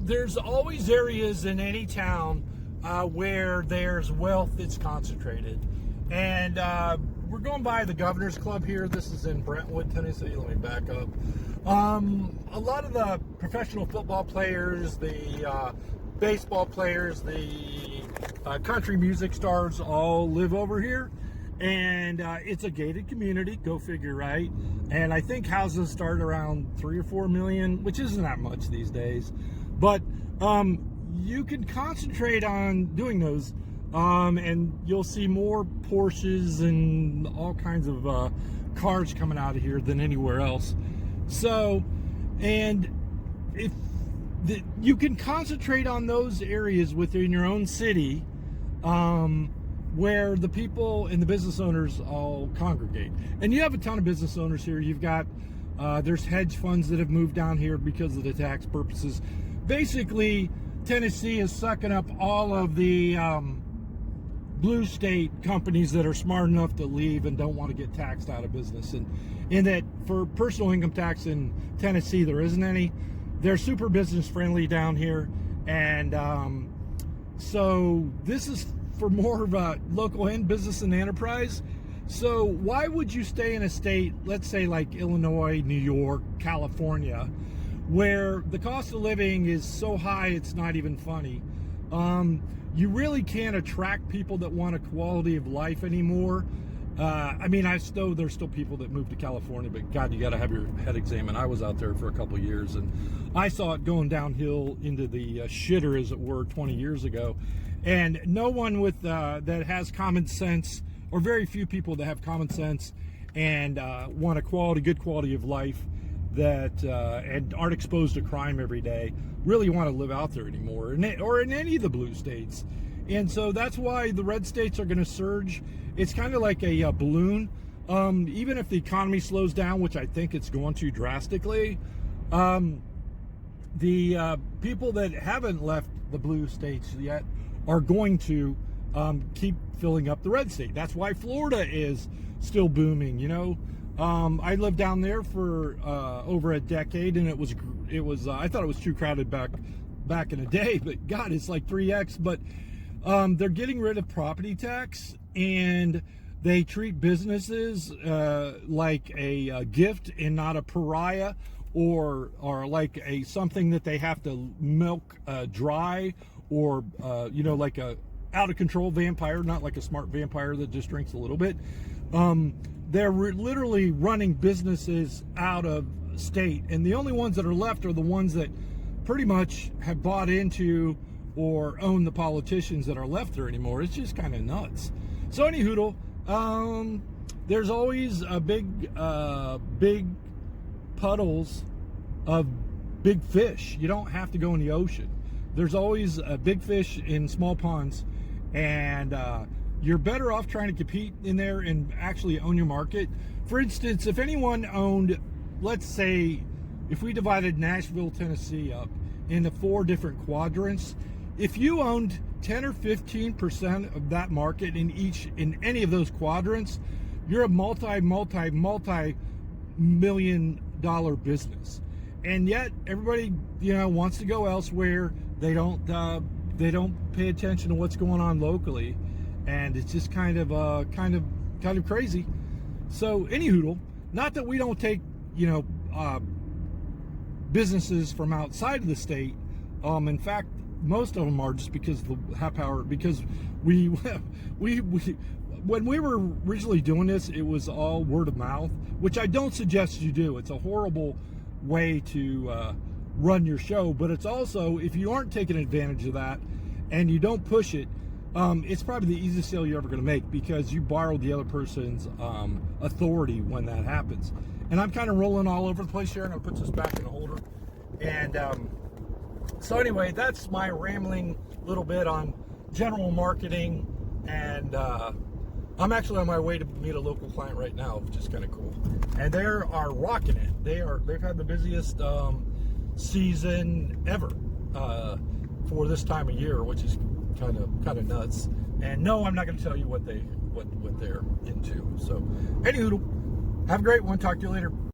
there's always areas in any town where there's wealth that's concentrated. And we're going by the Governor's Club here. This is in Brentwood, Tennessee. Let me back up. A lot of the professional football players, the baseball players, the country music stars all live over here. And it's a gated community, go figure, right? And I think houses start around 3 or 4 million, which isn't that much these days. But you can concentrate on doing those, and you'll see more Porsches and all kinds of cars coming out of here than anywhere else. So, and if you can concentrate on those areas within your own city, where the people and the business owners all congregate. And you have a ton of business owners here. You've got, there's hedge funds that have moved down here because of the tax purposes. Basically, Tennessee is sucking up all of the blue state companies that are smart enough to leave and don't want to get taxed out of business. And in that, for personal income tax in Tennessee, there isn't any. They're super business friendly down here. And so this is for more of a local end business and enterprise. So why would you stay in a state, let's say like Illinois, New York, California, where the cost of living is so high it's not even funny? You really can't attract people that want a quality of life anymore. I mean, there's still people that move to California, but God, you got to have your head examined. I was out there for a couple of years, and I saw it going downhill into the shitter, as it were, 20 years ago. And no one with that has common sense, or very few people that have common sense and want a good quality of life, that and aren't exposed to crime every day, really want to live out there anymore, or in any of the blue states. And so that's why the red states are going to surge. It's kind of like a balloon. Even if the economy slows down, which I think it's going to drastically, the people that haven't left the blue states yet are going to keep filling up the red state. That's why Florida is still booming. You know, I lived down there for over a decade, and it was I thought it was too crowded back in the day, but God, it's like 3x. But they're getting rid of property tax, and they treat businesses like a gift and not a pariah, or like something that they have to milk dry, or like a out of control vampire, not like a smart vampire that just drinks a little bit. They're literally running businesses out of state, and the only ones that are left are the ones that pretty much have bought into or own the politicians that are left there anymore. It's just kind of nuts. So any hoodle, there's always a big puddles of big fish. You don't have to go in the ocean. There's always a big fish in small ponds, and you're better off trying to compete in there and actually own your market. For instance, if anyone owned, let's say, if we divided Nashville, Tennessee up into 4 different quadrants, if you owned 10 or 15% of that market in any of those quadrants, you're a multi-million dollar business. And yet everybody, wants to go elsewhere. They don't pay attention to what's going on locally, and it's just kind of crazy. So any hoodle, not that we don't take businesses from outside of the state. In fact, most of them are, just because of the power. Because we when we were originally doing this, it was all word of mouth, which I don't suggest you do. It's a horrible way to run your show, but it's also, if you aren't taking advantage of that and you don't push it, it's probably the easiest sale you're ever going to make, because you borrowed the other person's authority when that happens. And I'm kind of rolling all over the place here. I'm going to put this back in the holder. And so anyway, that's my rambling little bit on general marketing. And I'm actually on my way to meet a local client right now, which is kind of cool. And they are rocking it. They've had the busiest season ever for this time of year, which is kind of nuts. And no, I'm not going to tell you what they're into. So, anywho, have a great one. Talk to you later.